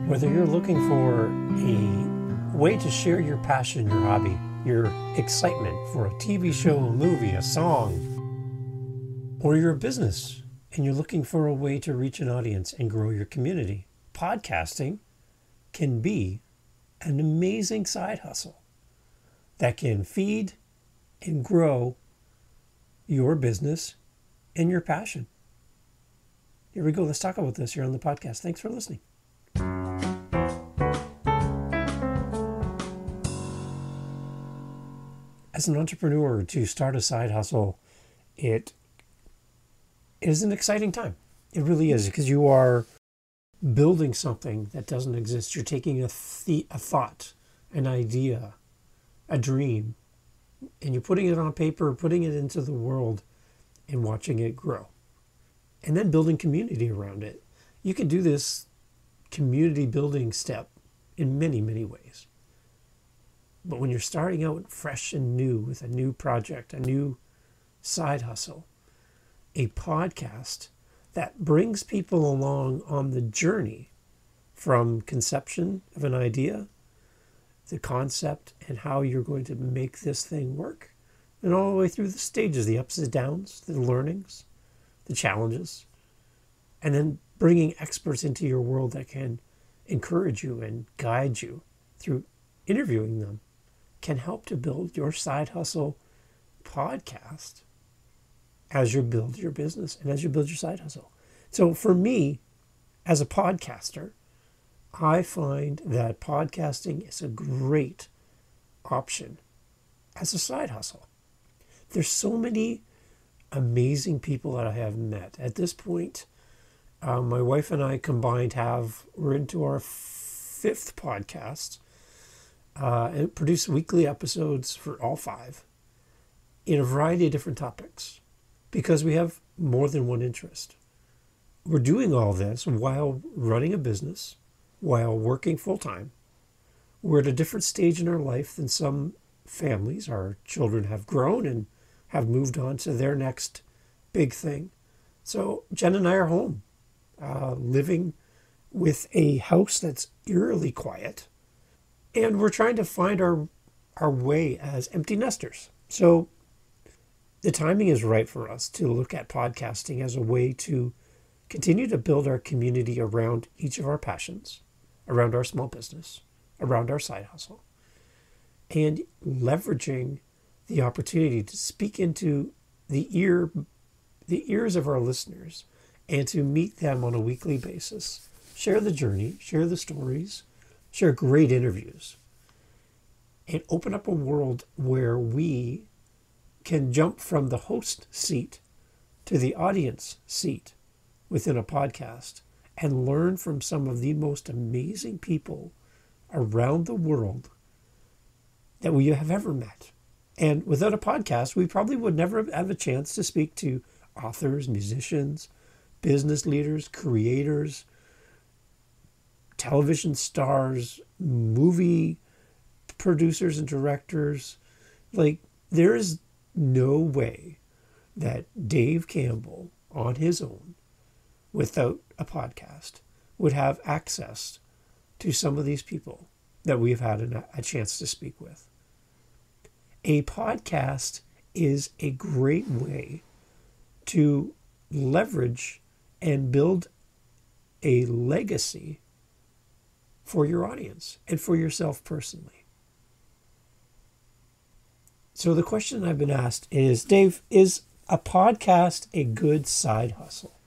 Whether you're looking for a way to share your passion, your hobby, your excitement for a TV show, a movie, a song, or you're a business and you're looking for a way to reach an audience and grow your community, podcasting can be an amazing side hustle that can feed and grow your business and your passion. Here we go. Let's talk about this here on the podcast. Thanks for listening. As an entrepreneur, to start a side hustle, it is an exciting time. It really is, because you are building something that doesn't exist. You're taking a thought, an idea, a dream, and you're putting it on paper, putting it into the world, and watching it grow. And then building community around it. You can do this community building step in many, many ways. But when you're starting out fresh and new with a new project, a new side hustle, a podcast that brings people along on the journey from conception of an idea, the concept, and how you're going to make this thing work, and all the way through the stages, the ups and downs, the learnings, the challenges, and then bringing experts into your world that can encourage you and guide you through interviewing them, can help to build your side hustle podcast as you build your business and as you build your side hustle. So for me, as a podcaster, I find that podcasting is a great option as a side hustle. There's so many amazing people that I have met. At this point, my wife and I combined we're into our 5th podcast. And produce weekly episodes for all 5 in a variety of different topics because we have more than one interest. We're doing all this while running a business, while working full-time. We're at a different stage in our life than some families. Our children have grown and have moved on to their next big thing. So Jen and I are home, living with a house that's eerily quiet. And we're trying to find our way as empty nesters. So the timing is right for us to look at podcasting as a way to continue to build our community around each of our passions, around our small business, around our side hustle, and leveraging the opportunity to speak into the ears of our listeners and to meet them on a weekly basis, share the journey, share the stories, share great interviews, and open up a world where we can jump from the host seat to the audience seat within a podcast and learn from some of the most amazing people around the world that we have ever met. And without a podcast, we probably would never have a chance to speak to authors, musicians, business leaders, creators, television stars, movie producers and directors. Like, there is no way that Dave Campbell on his own, without a podcast, would have access to some of these people that we've had a chance to speak with. A podcast is a great way to leverage and build a legacy for your audience and for yourself personally. So the question I've been asked is, Dave, is a podcast a good side hustle?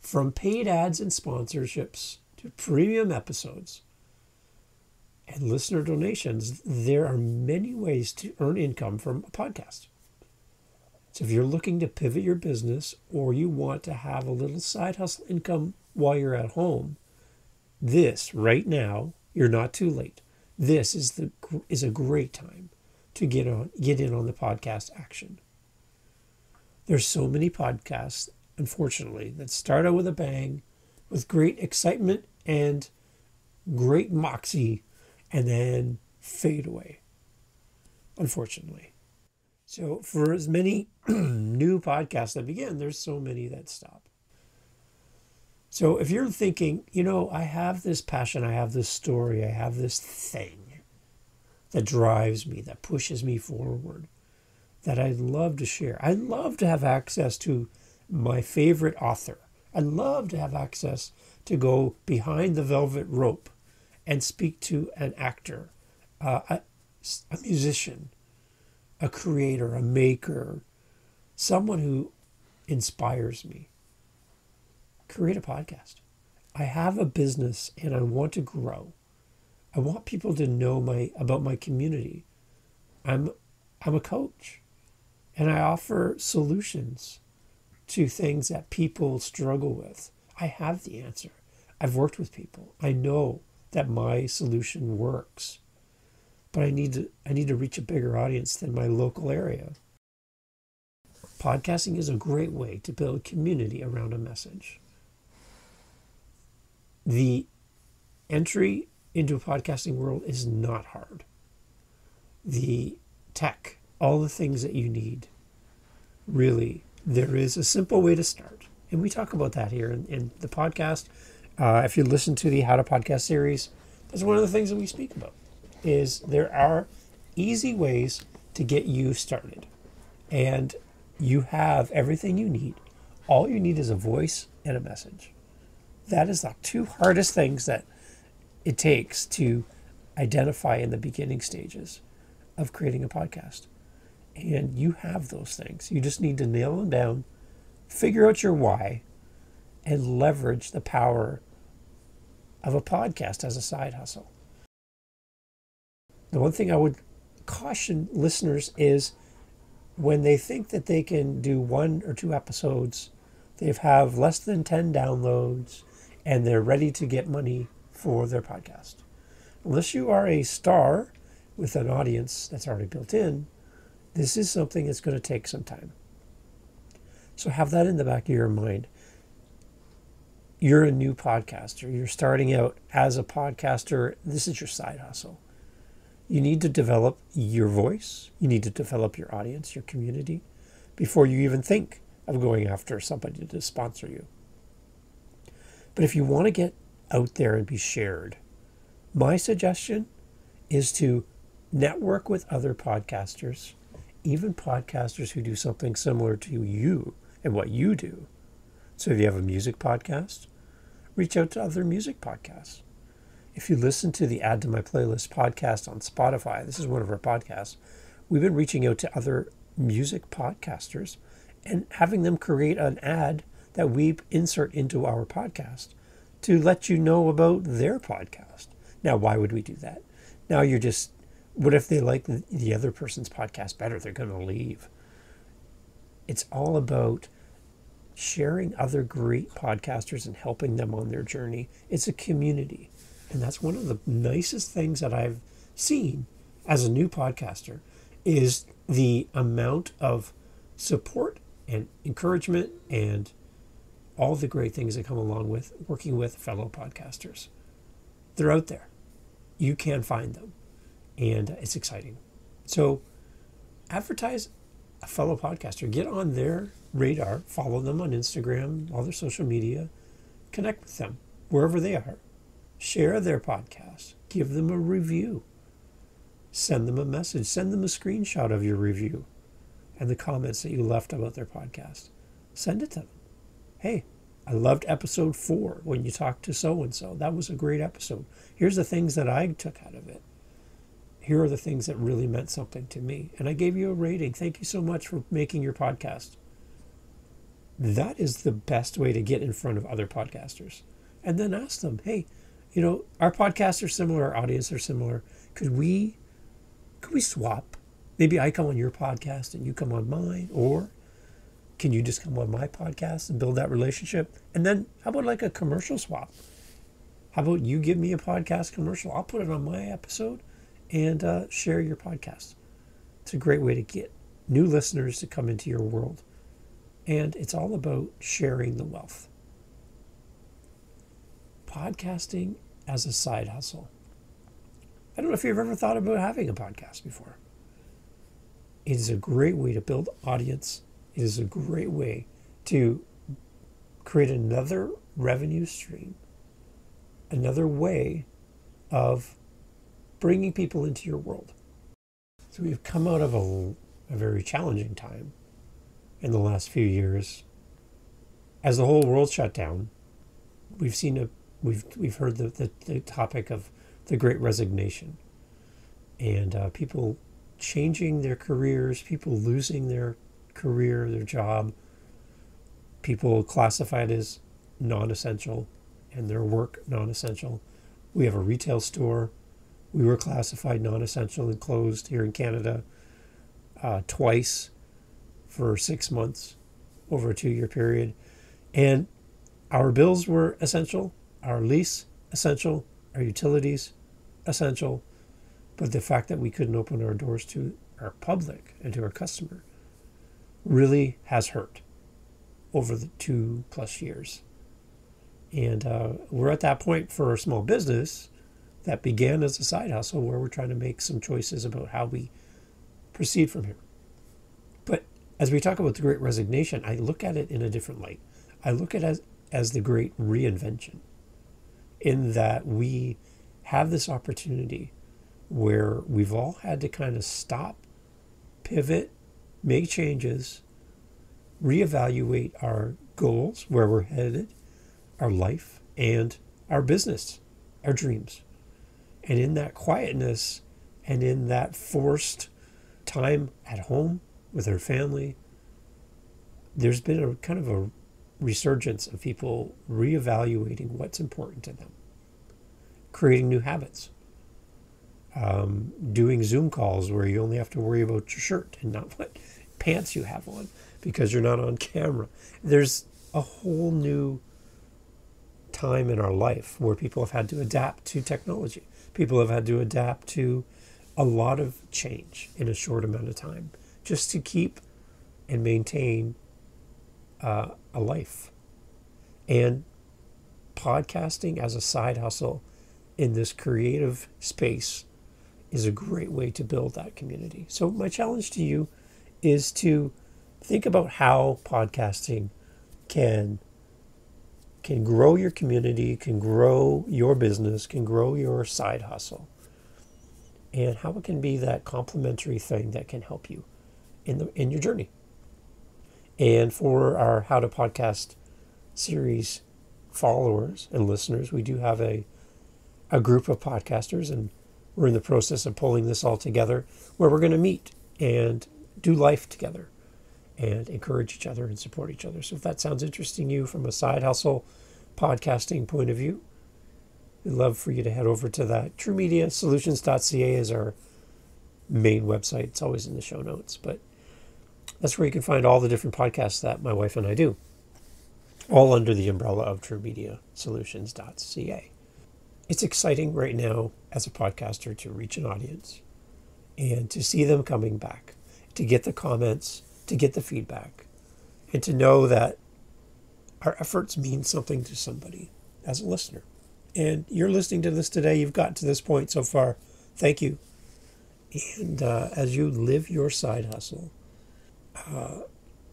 From paid ads and sponsorships to premium episodes and listener donations, there are many ways to earn income from a podcast. So if you're looking to pivot your business or you want to have a little side hustle income while you're at home, this right now, you're not too late. This is a great time to get in on the podcast action. There's so many podcasts, unfortunately, that start out with a bang, with great excitement and great moxie, and then fade away, unfortunately. So for as many new podcasts that begin, there's so many that stop. So if you're thinking, I have this passion, I have this story, I have this thing that drives me, that pushes me forward, that I'd love to share. I'd love to have access to my favorite author. I'd love to have access to go behind the velvet rope and speak to an actor, a musician, a creator, a maker, someone who inspires me. Create a podcast. I have a business and I want to grow. I want people to know about my community. I'm a coach and I offer solutions to things that people struggle with. I have the answer. I've worked with people. I know that my solution works. But I need to reach a bigger audience than my local area. Podcasting is a great way to build community around a message. The entry into a podcasting world is not hard. The tech, all the things that you need, really, there is a simple way to start. And we talk about that here in the podcast. If you listen to the How to Podcast series, that's one of the things that we speak about, is there are easy ways to get you started. And you have everything you need. All you need is a voice and a message. That is the two hardest things that it takes to identify in the beginning stages of creating a podcast. And you have those things. You just need to nail them down, figure out your why, and leverage the power of a podcast as a side hustle. The one thing I would caution listeners is when they think that they can do 1 or 2 episodes, they have less than 10 downloads, and they're ready to get money for their podcast. Unless you are a star with an audience that's already built in, this is something that's going to take some time. So have that in the back of your mind. You're a new podcaster. You're starting out as a podcaster. This is your side hustle. You need to develop your voice. You need to develop your audience, your community, before you even think of going after somebody to sponsor you. But if you want to get out there and be shared, my suggestion is to network with other podcasters, even podcasters who do something similar to you and what you do. So if you have a music podcast, reach out to other music podcasts. If you listen to the Add to My Playlist podcast on Spotify, this is one of our podcasts, we've been reaching out to other music podcasters and having them create an ad that we insert into our podcast to let you know about their podcast. Now, why would we do that? Now what if they like the other person's podcast better? They're going to leave. It's all about sharing other great podcasters and helping them on their journey. It's a community. And that's one of the nicest things that I've seen as a new podcaster is the amount of support and encouragement and all the great things that come along with working with fellow podcasters. They're out there. You can find them. And it's exciting. So advertise a fellow podcaster. Get on their radar. Follow them on Instagram, all their social media. Connect with them wherever they are. Share their podcast. Give them a review. Send them a message. Send them a screenshot of your review and the comments that you left about their podcast. Send it to them. Hey, I loved episode 4 when you talked to so-and-so. That was a great episode. Here's the things that I took out of it. Here are the things that really meant something to me. And I gave you a rating. Thank you so much for making your podcast. That is the best way to get in front of other podcasters. And then ask them, hey, our podcasts are similar, our audience are similar. Could we swap? Maybe I come on your podcast and you come on mine, or can you just come on my podcast and build that relationship? And then how about like a commercial swap? How about you give me a podcast commercial? I'll put it on my episode and share your podcast. It's a great way to get new listeners to come into your world. And it's all about sharing the wealth. Podcasting as a side hustle. I don't know if you've ever thought about having a podcast before. It is a great way to build audience. It is a great way to create another revenue stream, another way of bringing people into your world. So we've come out of a very challenging time in the last few years. As the whole world shut down, we've heard the topic of the Great Resignation, and people changing their careers, people losing their career, their job, people classified as non-essential and their work non-essential. We have a retail store. We were classified non-essential and closed here in Canada twice for 6 months over a 2-year period. And our bills were essential, our lease essential, our utilities essential. But the fact that we couldn't open our doors to our public and to our customer really has hurt over the 2+ years. And we're at that point for a small business that began as a side hustle where we're trying to make some choices about how we proceed from here. But as we talk about the Great Resignation, I look at it in a different light. I look at it as the Great Reinvention, in that we have this opportunity where we've all had to kind of stop, pivot, make changes, reevaluate our goals, where we're headed, our life, and our business, our dreams. And in that quietness and in that forced time at home with our family, there's been a kind of a resurgence of people reevaluating what's important to them, creating new habits, doing Zoom calls where you only have to worry about your shirt and not what pants you have on because you're not on camera. There's a whole new time in our life where people have had to adapt to technology. People have had to adapt to a lot of change in a short amount of time just to keep and maintain a life. And podcasting as a side hustle in this creative space is a great way to build that community. So my challenge to you is to think about how podcasting can grow your community, can grow your business, can grow your side hustle, and how it can be that complementary thing that can help you in your journey. And for our How to Podcast series followers and listeners, we do have a group of podcasters, and we're in the process of pulling this all together where we're going to meet and do life together and encourage each other and support each other. So if that sounds interesting to you from a side hustle podcasting point of view, we'd love for you to head over to that. TrueMediaSolutions.ca is our main website. It's always in the show notes, but that's where you can find all the different podcasts that my wife and I do, all under the umbrella of TrueMediaSolutions.ca. It's exciting right now as a podcaster to reach an audience and to see them coming back, to get the comments, to get the feedback, and to know that our efforts mean something to somebody as a listener. And you're listening to this today. You've gotten to this point so far. Thank you. And as you live your side hustle,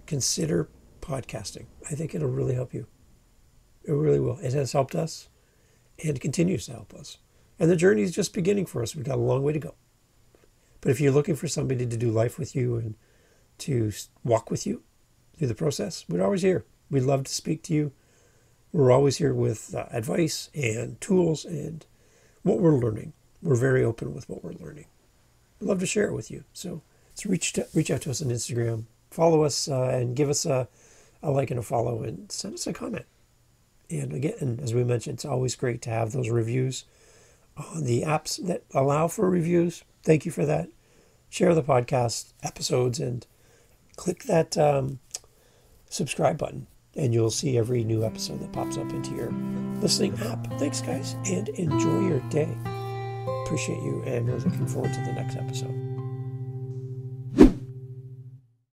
consider podcasting. I think it'll really help you. It really will. It has helped us and continues to help us. And the journey is just beginning for us. We've got a long way to go. But if you're looking for somebody to do life with you and to walk with you through the process, we're always here. We'd love to speak to you. We're always here with advice and tools and what we're learning. We're very open with what we're learning. We'd love to share it with you. So reach out to us on Instagram. Follow us and give us a like and a follow and send us a comment. And again, as we mentioned, it's always great to have those reviews on the apps that allow for reviews. Thank you for that. Share the podcast episodes and click that subscribe button, and you'll see every new episode that pops up into your listening app. Thanks, guys, and enjoy your day. Appreciate you, and we're looking forward to the next episode.